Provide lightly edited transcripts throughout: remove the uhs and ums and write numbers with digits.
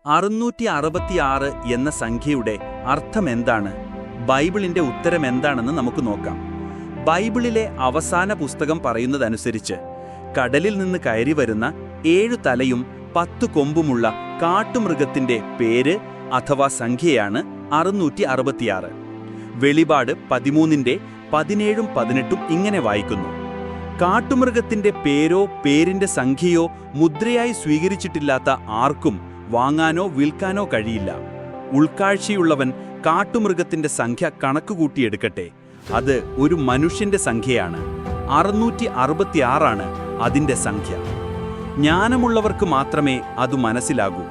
666 എന്ന സംഖ്യയുടെ അർത്ഥമെന്താണ്? ബൈബിളിന്റെ ഉത്തരം എന്താണെന്ന് നമുക്ക് നോക്കാം. ബൈബിളിലെ അവസാന പുസ്തകം പറയുന്നതനുസരിച്ച് കടലിൽ നിന്ന് കയറി വരുന്ന 7 തലയും 10 കൊമ്പുമുള്ള കാട്ടുമൃഗത്തിന്റെ പേര് അഥവാ സംഖ്യയാണ് 666. വെളിപാട് 13-ന്റെ 17-ഉം 18-ഉം ഇങ്ങനെ വായിക്കുന്നു: കാട്ടുമൃഗത്തിന്റെ പേരോ പേരിന്റെ സംഖ്യയോ മുദ്രയായി സ്വീകരിച്ചിട്ടില്ലാത്ത ആർക്കും വാങ്ങാനോ വിൽക്കാനോ കഴിയില്ല. ഉൾക്കാഴ്ചയുള്ളവൻ കാട്ടുമൃഗത്തിന്റെ സംഖ്യ കണക്കുകൂട്ടിയെടുക്കട്ടെ. അത് ഒരു മനുഷ്യന്റെ സംഖ്യയാണ്. 666 അതിന്റെ സംഖ്യ. ജ്ഞാനമുള്ളവർക്ക് മാത്രമേ അത് മനസ്സിലാകൂ.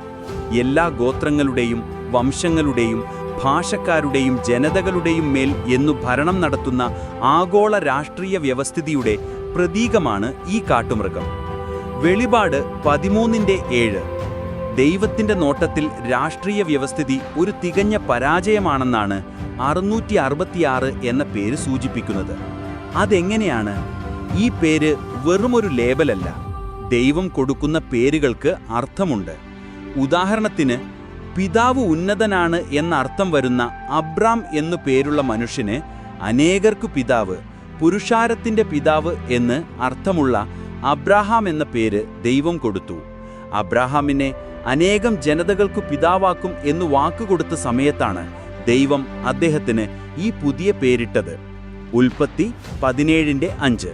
എല്ലാ ഗോത്രങ്ങളുടെയും വംശങ്ങളുടെയും ഭാഷക്കാരുടെയും ജനതകളുടെയും മേൽ എന്നു ഭരണം നടത്തുന്ന ആഗോള രാഷ്ട്രീയ വ്യവസ്ഥിതിയുടെ പ്രതീകമാണ് ഈ കാട്ടുമൃഗം. വെളിപാട് 13-ന്റെ 7 ദൈവത്തിന്റെ നോട്ടത്തിൽ രാഷ്ട്രീയ വ്യവസ്ഥിതി ഒരു തികഞ്ഞ പരാജയമാണെന്നാണ് 666 എന്ന പേര് സൂചിപ്പിക്കുന്നത്. അതെങ്ങനെയാണ്? ഈ പേര് വെറുമൊരു ലേബലല്ല. ദൈവം കൊടുക്കുന്ന പേരുകൾക്ക് അർത്ഥമുണ്ട്. ഉദാഹരണത്തിന്, പിതാവ് ഉന്നതനാണ് എന്നർത്ഥം വരുന്ന അബ്രാം എന്നു പേരുള്ള മനുഷ്യന് അനേകർക്കു പിതാവ്, പുരുഷാരത്തിന്റെ പിതാവ് എന്ന് അർത്ഥമുള്ള അബ്രാഹാം എന്ന പേര് ദൈവം കൊടുത്തു. അബ്രാഹാമിനെ അനേകം ജനതകൾക്കു പിതാവാക്കും എന്നു വാക്കുകൊടുത്ത സമയത്താണ് ദൈവം അദ്ദേഹത്തിന് ഈ പുതിയ പേരിട്ടത്. ഉൽപ്പത്തി 17-ന്റെ 5.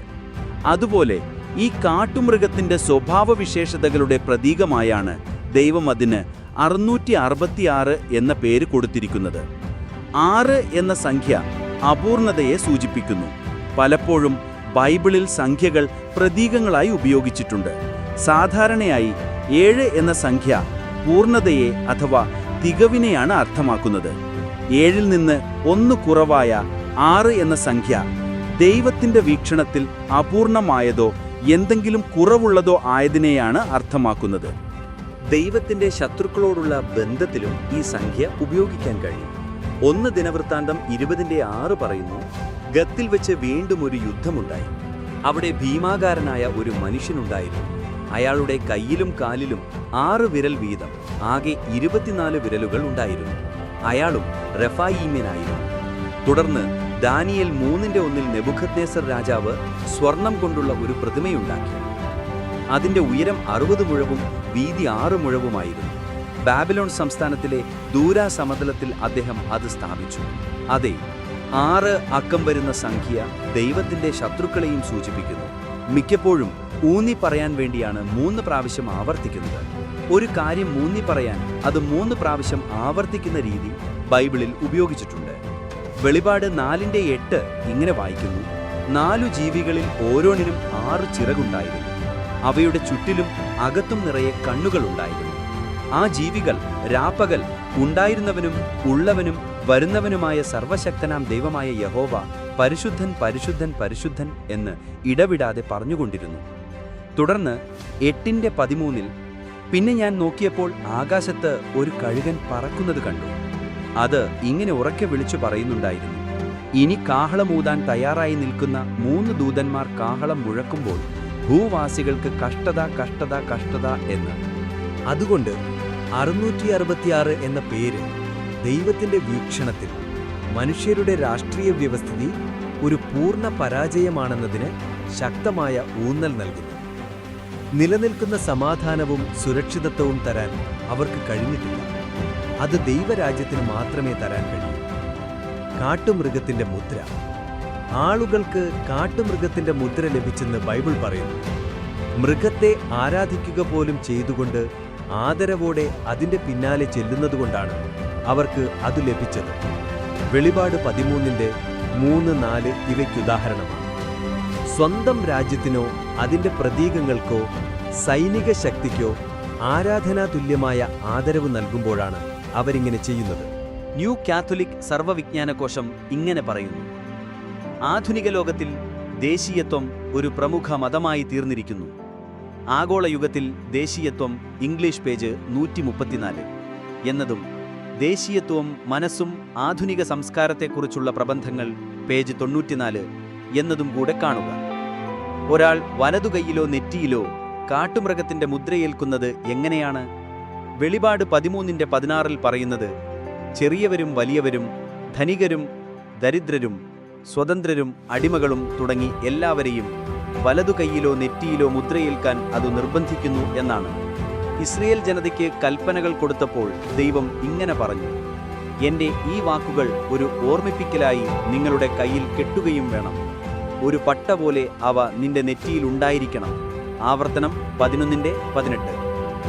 അതുപോലെ ഈ കാട്ടുമൃഗത്തിന്റെ സ്വഭാവവിശേഷതകളുടെ പ്രതീകമായാണ് ദൈവം അതിന് 666 എന്ന പേര് കൊടുത്തിരിക്കുന്നത്. 6 എന്ന സംഖ്യ അപൂർണതയെ സൂചിപ്പിക്കുന്നു. പലപ്പോഴും ബൈബിളിൽ സംഖ്യകൾ പ്രതീകങ്ങളായി ഉപയോഗിച്ചിട്ടുണ്ട്. സാധാരണയായി 7 എന്ന സംഖ്യ പൂർണ്ണതയെ അഥവാ തികവിനെയാണ് അർത്ഥമാക്കുന്നത്. 7-ൽ നിന്ന് 1 കുറവായ 6 എന്ന സംഖ്യ ദൈവത്തിന്റെ വീക്ഷണത്തിൽ അപൂർണമായതോ എന്തെങ്കിലും കുറവുള്ളതോ ആയതിനെയാണ് അർത്ഥമാക്കുന്നത്. ദൈവത്തിന്റെ ശത്രുക്കളോടുള്ള ബന്ധത്തിലും ഈ സംഖ്യ ഉപയോഗിക്കാൻ കഴിയും. 1 ദിനവൃത്താന്തം 20-ന്റെ 6 പറയുന്നു: ഗത്തിൽ വെച്ച് വീണ്ടും ഒരു യുദ്ധമുണ്ടായി. അവിടെ ഭീമാകാരനായ ഒരു മനുഷ്യനുണ്ടായിരുന്നു. അയാളുടെ കയ്യിലും കാലിലും 6 വിരൽ വീതം, ആകെ 24 വിരലുകൾ ഉണ്ടായിരുന്നു. അയാളും റെഫായീമ്യനായിരുന്നു. തുടർന്ന് ദാനിയേൽ 3-ന്റെ 1-ൽ നെബൂഖദ്നേസർ രാജാവ് സ്വർണം കൊണ്ടുള്ള ഒരു പ്രതിമയുണ്ടാക്കി. അതിന്റെ ഉയരം 60 മുഴവും വീതി 6 മുഴവുമായിരുന്നു. ബാബിലോൺ സംസ്ഥാനത്തിലെ ദൂരാ സമതലത്തിൽ അദ്ദേഹം അത് സ്ഥാപിച്ചു. അതെ, 6 അക്കം വരുന്ന സംഖ്യ ദൈവത്തിന്റെ ശത്രുക്കളെയും സൂചിപ്പിക്കുന്നു. മിക്കപ്പോഴും ഊന്നി പറയാൻ വേണ്ടിയാണ് 3 പ്രാവശ്യം ആവർത്തിക്കുന്നത്. ഒരു കാര്യം ഊന്നി പറയാൻ അത് 3 പ്രാവശ്യം ആവർത്തിക്കുന്ന രീതി ബൈബിളിൽ ഉപയോഗിച്ചിട്ടുണ്ട്. വെളിപാട് 4-ന്റെ 8 ഇങ്ങനെ വായിക്കുന്നു: 4 ജീവികളിൽ ഓരോന്നിനും 6 ചിറകുണ്ടായിരുന്നു. അവയുടെ ചുറ്റിലും അകത്തും നിറയെ കണ്ണുകളുണ്ടായിരുന്നു. ആ ജീവികൾ രാപ്പകൽ ഉണ്ടായിരുന്നവനും ഉള്ളവനും വരുന്നവനുമായ സർവശക്തനാം ദൈവമായ യഹോവ പരിശുദ്ധൻ പരിശുദ്ധൻ പരിശുദ്ധൻ എന്ന് ഇടവിടാതെ പറഞ്ഞുകൊണ്ടിരുന്നു. തുടർന്ന് 8-ന്റെ 13-ൽ പിന്നെ ഞാൻ നോക്കിയപ്പോൾ ആകാശത്ത് ഒരു കഴുകൻ പറക്കുന്നത് കണ്ടു. അത് ഇങ്ങനെ ഉറക്കെ വിളിച്ചു പറയുന്നുണ്ടായിരുന്നു: ഇനി കാഹളമൂതാൻ തയ്യാറായി നിൽക്കുന്ന 3 ദൂതന്മാർ കാഹളം മുഴക്കുമ്പോൾ ഭൂവാസികൾക്ക് കഷ്ടത കഷ്ടത കഷ്ടത എന്ന്. അതുകൊണ്ട് 666 എന്ന പേര് ദൈവത്തിന്റെ വീക്ഷണത്തിൽ മനുഷ്യരുടെ രാഷ്ട്രീയ വ്യവസ്ഥിതി ഒരു പൂർണ്ണ പരാജയമാണെന്നതിന് ശക്തമായ ഊന്നൽ നൽകുന്നു. നിലനിൽക്കുന്ന സമാധാനവും സുരക്ഷിതത്വവും തരാൻ അവർക്ക് കഴിഞ്ഞിട്ടില്ല. അത് ദൈവരാജ്യത്തിന് മാത്രമേ തരാൻ കഴിയൂ. കാട്ടുമൃഗത്തിന്റെ മുദ്ര. ആളുകൾക്ക് കാട്ടുമൃഗത്തിന്റെ മുദ്ര ലഭിച്ചെന്ന് ബൈബിൾ പറയുന്നു. മൃഗത്തെ ആരാധിക്കുക പോലും ചെയ്തുകൊണ്ട് ആദരവോടെ അതിന്റെ പിന്നാലെ ചെല്ലുന്നതുകൊണ്ടാണ് അവർക്ക് അത് ലഭിച്ചത്. വെളിപാട് 13-ന്റെ 3, 4 ഇവയ്ക്കുദാഹരണമാണ്. സ്വന്തം രാജ്യത്തിനോ അതിന്റെ പ്രതീകങ്ങൾക്കോ സൈനിക ശക്തിക്കോ ആരാധനാ തുല്യമായ ആദരവ് നൽകുമ്പോഴാണ് അവരിങ്ങനെ ചെയ്യുന്നത്. ന്യൂ കാത്തലിക് സർവ്വവിജ്ഞാനകോശം ഇങ്ങനെ പറയുന്നു: ആധുനിക ലോകത്തിൽ ദേശീയത്വം ഒരു പ്രമുഖ മതമായി തീർന്നിരിക്കുന്നു. ആഗോള യുഗത്തിൽ ദേശീയത്വം ഇംഗ്ലീഷ് പേജ് 134 എന്നതും ദേശീയത്വവും മനസ്സും ആധുനിക സംസ്കാരത്തെക്കുറിച്ചുള്ള പ്രബന്ധങ്ങൾ പേജ് 94 എന്നതും കൂടെ കാണുക. ഒരാൾ വലതുകൈയിലോ നെറ്റിയിലോ കാട്ടുമൃഗത്തിന്റെ മുദ്രയേൽക്കുന്നത് എങ്ങനെയാണ്? വെളിപാട് 13:16 പറയുന്നത്, ചെറിയവരും വലിയവരും, ധനികരും ദരിദ്രരും, സ്വതന്ത്രരും അടിമകളും തുടങ്ങി എല്ലാവരെയും വലതു കൈയിലോ നെറ്റിയിലോ മുദ്രയേൽക്കാൻ അത് നിർബന്ധിക്കുന്നു എന്നാണ്. ഇസ്രയേൽ ജനതയ്ക്ക് കൽപ്പനകൾ കൊടുത്തപ്പോൾ ദൈവം ഇങ്ങനെ പറഞ്ഞു, എൻ്റെ ഈ വാക്കുകൾ ഒരു ഓർമ്മിപ്പിക്കലായി നിങ്ങളുടെ കയ്യിൽ കെട്ടുകയും വേണം. ഒരു പട്ട പോലെ അവ നിന്റെ നെറ്റിയിൽ ഉണ്ടായിരിക്കണം. ആവർത്തനം 11:18.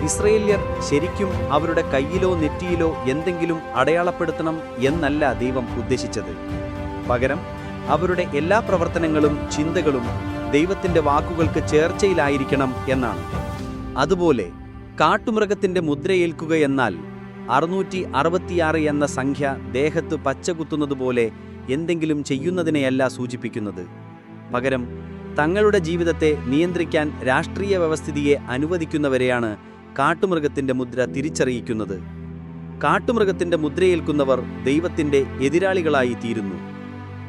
ഇസ്രയേല്യർ ശരിക്കും അവരുടെ കയ്യിലോ നെറ്റിയിലോ എന്തെങ്കിലും അടയാളപ്പെടുത്തണം എന്നല്ല ദൈവം ഉദ്ദേശിച്ചത്. പകരം അവരുടെ എല്ലാ പ്രവർത്തനങ്ങളും ചിന്തകളും ദൈവത്തിൻ്റെ വാക്കുകൾക്ക് ചേർച്ചയിലായിരിക്കണം എന്നാണ്. അതുപോലെ കാട്ടുമൃഗത്തിൻ്റെ മുദ്രയേൽക്കുക എന്നാൽ 666 എന്ന സംഖ്യ ദേഹത്ത് പച്ചകുത്തുന്നതുപോലെ എന്തെങ്കിലും ചെയ്യുന്നതിനെയല്ല സൂചിപ്പിക്കുന്നത്. പകരം തങ്ങളുടെ ജീവിതത്തെ നിയന്ത്രിക്കാൻ രാഷ്ട്രീയ വ്യവസ്ഥിതിയെ അനുവദിക്കുന്നവരെയാണ് കാട്ടുമൃഗത്തിൻ്റെ മുദ്ര തിരിച്ചറിയിക്കുന്നത്. കാട്ടുമൃഗത്തിൻ്റെ മുദ്രയേൽക്കുന്നവർ ദൈവത്തിൻ്റെ എതിരാളികളായി തീരുന്നു.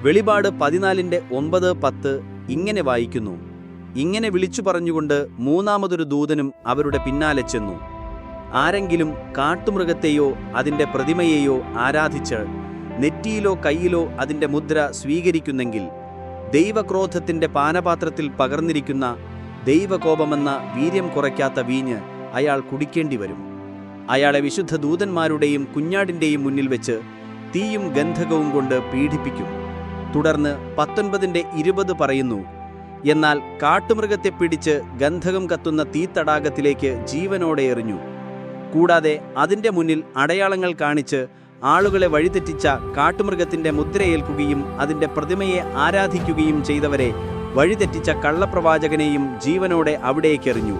വെളിപാട് 14:9-10 ഇങ്ങനെ വായിക്കുന്നു, ഇങ്ങനെ വിളിച്ചു പറഞ്ഞുകൊണ്ട് മൂന്നാമതൊരു ദൂതനും അവരുടെ പിന്നാലെ ചെന്നു. ആരെങ്കിലും കാട്ടുമൃഗത്തെയോ അതിൻ്റെ പ്രതിമയെയോ ആരാധിച്ച് നെറ്റിയിലോ കയ്യിലോ അതിൻ്റെ മുദ്ര സ്വീകരിക്കുന്നെങ്കിൽ ദൈവക്രോധത്തിൻ്റെ പാനപാത്രത്തിൽ പകർന്നിരിക്കുന്ന ദൈവകോപമെന്ന വീര്യം കുറയ്ക്കാത്ത വീഞ്ഞ് അയാൾ കുടിക്കേണ്ടി വരും. അയാളെ വിശുദ്ധ ദൂതന്മാരുടെയും കുഞ്ഞാടിൻ്റെയും മുന്നിൽ വെച്ച് തീയും ഗന്ധകവും കൊണ്ട് പീഡിപ്പിക്കും. തുടർന്ന് 19:20 പറയുന്നു, എന്നാൽ കാട്ടുമൃഗത്തെ പിടിച്ച് ഗന്ധകം കത്തുന്ന തീത്തടാകത്തിലേക്ക് ജീവനോടെ എറിഞ്ഞു. കൂടാതെ അതിൻ്റെ മുന്നിൽ അടയാളങ്ങൾ കാണിച്ച് ആളുകളെ വഴിതെറ്റിച്ച കാട്ടുമൃഗത്തിൻ്റെ മുദ്രയേൽക്കുകയും അതിൻ്റെ പ്രതിമയെ ആരാധിക്കുകയും ചെയ്തവരെ വഴിതെറ്റിച്ച കള്ളപ്രവാചകനെയും ജീവനോടെ അവിടേക്കെറിഞ്ഞു.